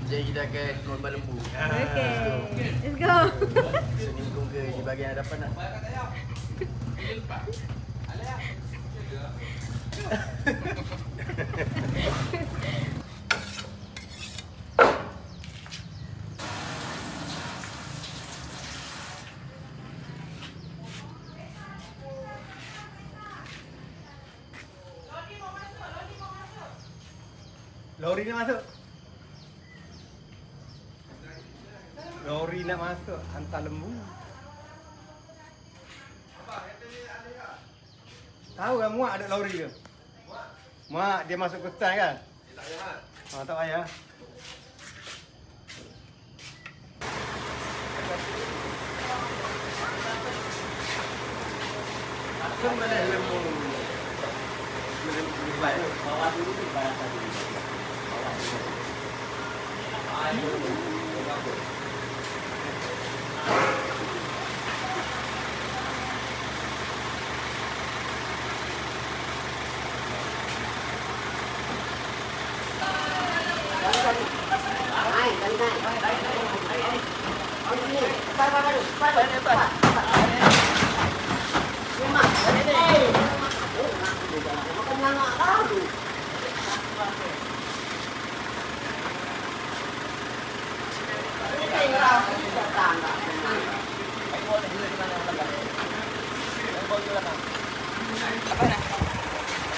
Jadi kita akan korban lembu. Okay. Let's go. Seminggu ke di bahagian hadapan lah. Lori nak masuk. Lori nak masuk hantar lembu. Tahu kan muak ada lori tu? Muak dia masuk hutan kan? Tak payah. Tak payah. Sebenarnya lembu. Bawa dulu di barat tadi.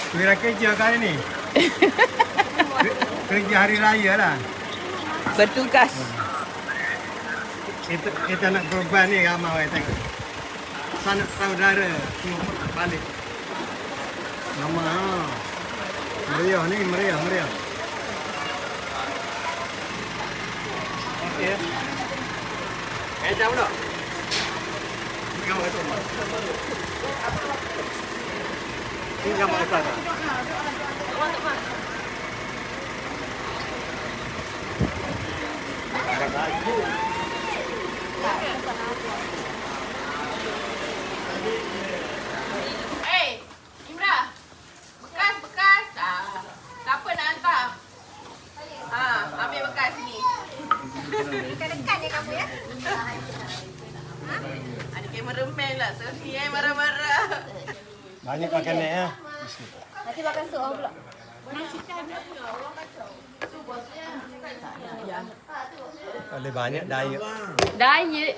Kira kerja kali ni. Kerja hari raya lah. Bertugas. Kita nak korban ni ramai orang tengok. Sanak saudara semua balik. Ramai. Meriah ni, meriah. Okey. Jauh tak? Jauh tu. Ini gambar sana. Hey, Imra. Bekas. Siapa nak hantar? Ambil bekas ni. Dekat-dekat je kamu ya. Ada kameraman lah. Selfie marah-marah. Banyak makanan ya. Nanti makan sup orang pula. Oleh banyak diet. Diet.